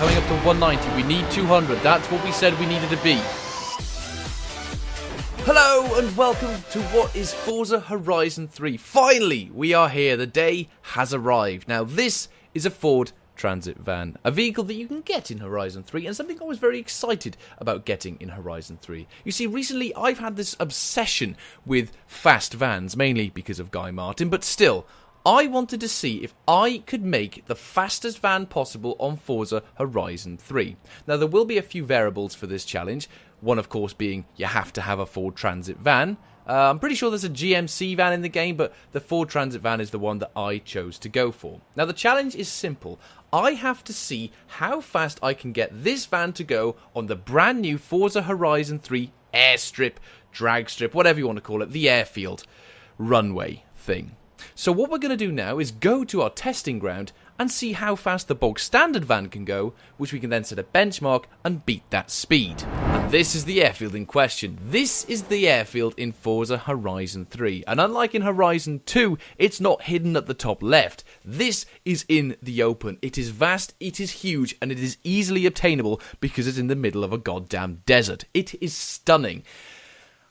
coming up to 190. We need 200. That's what we said we needed to be. Hello and welcome to what is Forza Horizon 3. Finally, we are here. The day has arrived. Now, this is a Ford Transit van, a vehicle that you can get in Horizon 3 and something I was very excited about getting in Horizon 3. You see, recently I've had this obsession with fast vans, mainly because of Guy Martin, but still, I wanted to see if I could make the fastest van possible on Forza Horizon 3. Now, there will be a few variables for this challenge. One, of course, being you have to have a Ford Transit van. I'm pretty sure there's a GMC van in the game, but the Ford Transit van is the one that I chose to go for. Now, the challenge is simple. I have to see how fast I can get this van to go on the brand new Forza Horizon 3 airstrip, drag strip, whatever you want to call it, the airfield runway thing. So what we're going to do now is go to our testing ground and see how fast the bog standard van can go, which we can then set a benchmark and beat that speed. And this is the airfield in question. This is the airfield in Forza Horizon 3. And unlike in Horizon 2, it's not hidden at the top left. This is in the open. It is vast, it is huge, and it is easily obtainable because it's in the middle of a goddamn desert. It is stunning.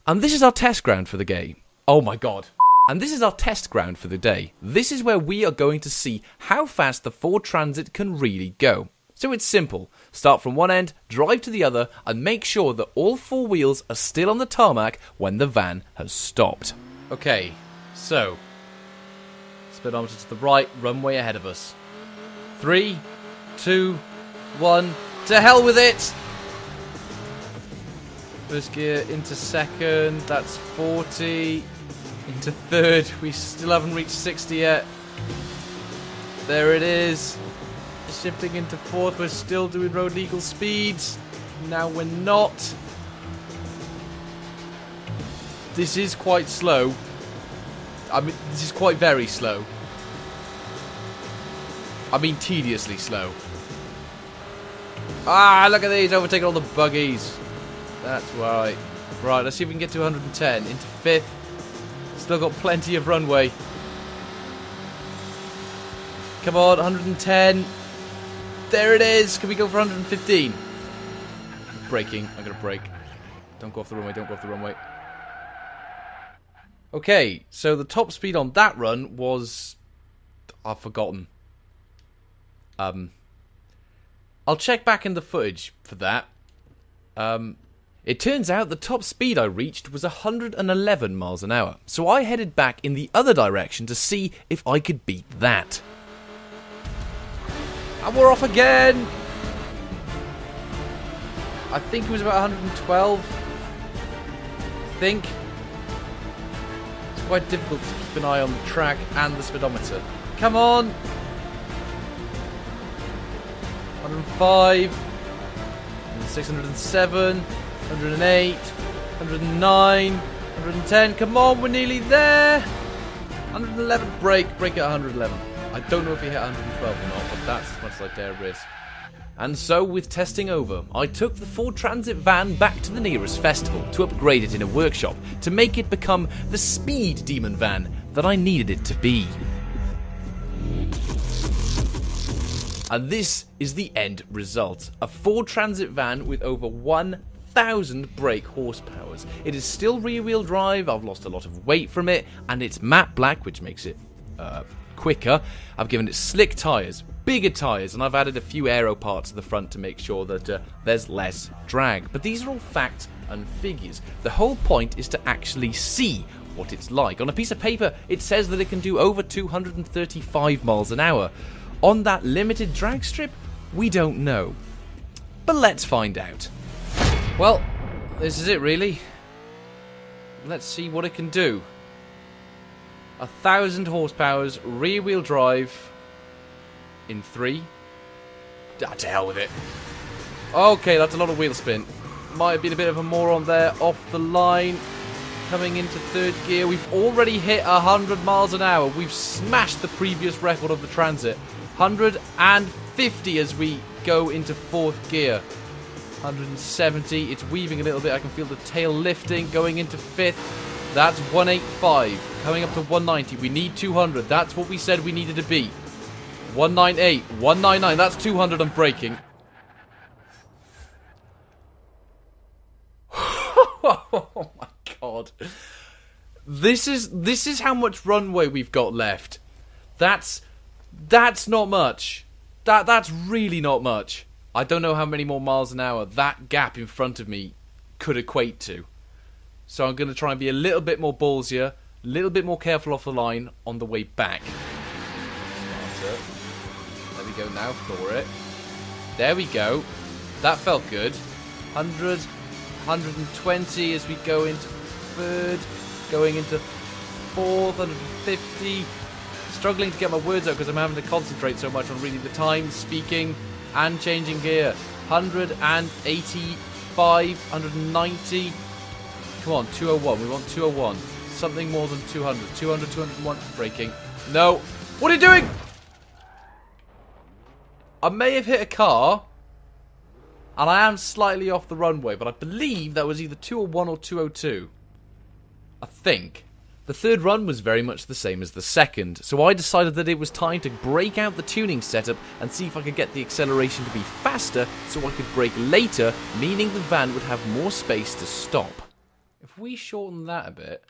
And this is our test ground for the game. Oh my god. And this is our test ground for the day. This is where we are going to see how fast the Ford Transit can really go. So it's simple. Start from one end, drive to the other, and make sure that all four wheels are still on the tarmac when the van has stopped. Okay, so speedometer to the right, runway ahead of us. 3, 2, 1, to hell with it! First gear into second, that's 40. Into third, we still haven't reached 60 yet. There it is. Shifting into fourth, we're still doing road legal speeds. Now we're not. This is quite slow. I mean, this is quite very slow. I mean, tediously slow. Ah, look at these, overtaking all the buggies. That's right. Right, let's see if we can get to 110. Into fifth. Still got plenty of runway. Come on, 110. There it is. Can we go for 115? Braking. I'm going to brake. Don't go off the runway. Don't go off the runway. Okay, so the top speed on that run was... I've forgotten. I'll check back in the footage for that. It turns out the top speed I reached was 111 miles an hour, so I headed back in the other direction to see if I could beat that. And we're off again! I think it was about 112. I think. It's quite difficult to keep an eye on the track and the speedometer. Come on! 105. 607. 108, 109, 110, come on, we're nearly there. 111, brake at 111. I don't know if he hit 112 or not, but that's as much as I dare risk. And so, with testing over, I took the Ford Transit van back to the nearest festival to upgrade it in a workshop to make it become the speed demon van that I needed it to be. And this is the end result. A Ford Transit van with over 1,000 brake horsepowers. It is still rear-wheel drive. I've lost a lot of weight from it, and it's matte black, which makes it quicker. I've given it slick tyres, bigger tyres, and I've added a few aero parts to the front to make sure that there's less drag. But these are all facts and figures. The whole point is to actually see what it's like. On a piece of paper, it says that it can do over 235 miles an hour. On that limited drag strip, we don't know. But let's find out. Well, this is it really. Let's see what it can do. 1,000 horsepowers, rear-wheel drive in 3. To hell with it. Okay, that's a lot of wheel spin. Might have been a bit of a moron there, off the line. Coming into third gear, we've already hit 100 miles an hour. We've smashed the previous record of the Transit. 150 as we go into fourth gear. 170, it's weaving a little bit. I can feel the tail lifting. Going into fifth, that's 185. Coming up to 190, we need 200. That's what we said we needed to be. 198, 199, that's 200 on braking. Oh my god. This is how much runway we've got left. That's not much. That's really not much. I don't know how many more miles an hour that gap in front of me could equate to. So I'm going to try and be a little bit more ballsier, a little bit more careful off the line on the way back. Starter. There we go now for it. There we go. That felt good. 100, 120 as we go into third, going into fourth, 150. Struggling to get my words out because I'm having to concentrate so much on reading the time, speaking, and changing gear. 185, 190. Come on, 201. We want 201. Something more than 200. 200, 201. Braking. No. What are you doing? I may have hit a car. And I am slightly off the runway. But I believe that was either 201 or 202. I think. The third run was very much the same as the second, so I decided that it was time to break out the tuning setup and see if I could get the acceleration to be faster so I could brake later, meaning the van would have more space to stop. If we shorten that a bit,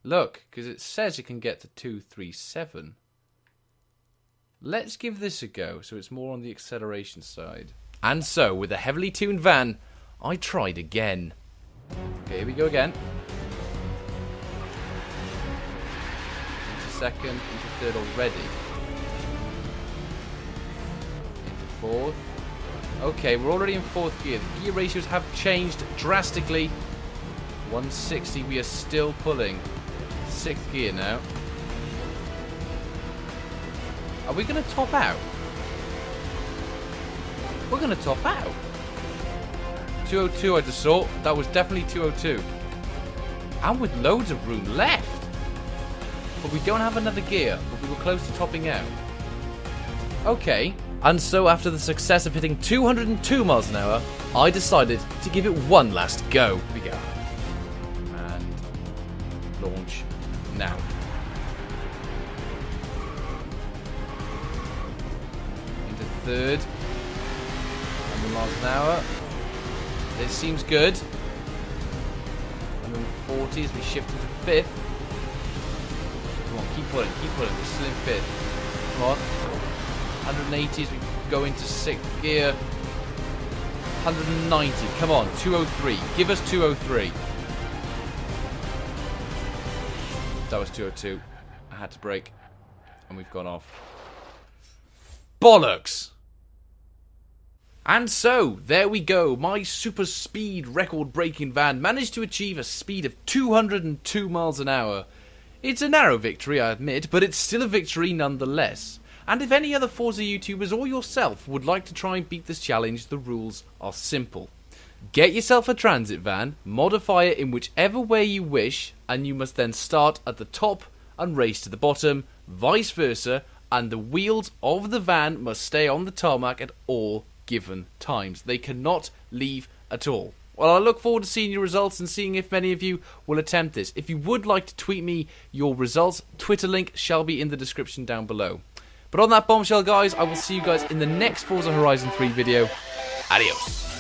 look, because it says it can get to 237. Let's give this a go so it's more on the acceleration side. And so, with a heavily tuned van, I tried again. Okay, here we go again. Second, into third already. Into fourth. Okay, we're already in fourth gear. The gear ratios have changed drastically. 160, we are still pulling. Sixth gear now. Are we going to top out? We're going to top out. 202 I just saw. That was definitely 202. And with loads of room left. But we don't have another gear, but we were close to topping out. Okay, and so after the success of hitting 202 miles an hour, I decided to give it one last go. Here we go. And launch now. Into third. 100 miles an hour. This seems good. 140 as we shift into fifth. Come on, keep pulling, we're still in fifth. Come on. 180 as we go into sixth gear. 190, come on, 203. Give us 203. That was 202. I had to brake. And we've gone off. Bollocks! And so, there we go. My super speed record braking van managed to achieve a speed of 202 miles an hour. It's a narrow victory, I admit, but it's still a victory nonetheless. And if any other Forza YouTubers or yourself would like to try and beat this challenge, the rules are simple. Get yourself a transit van, modify it in whichever way you wish, and you must then start at the top and race to the bottom, vice versa, and the wheels of the van must stay on the tarmac at all given times. They cannot leave at all. Well, I look forward to seeing your results and seeing if many of you will attempt this. If you would like to tweet me your results, Twitter link shall be in the description down below. But on that bombshell, guys, I will see you guys in the next Forza Horizon 3 video. Adios.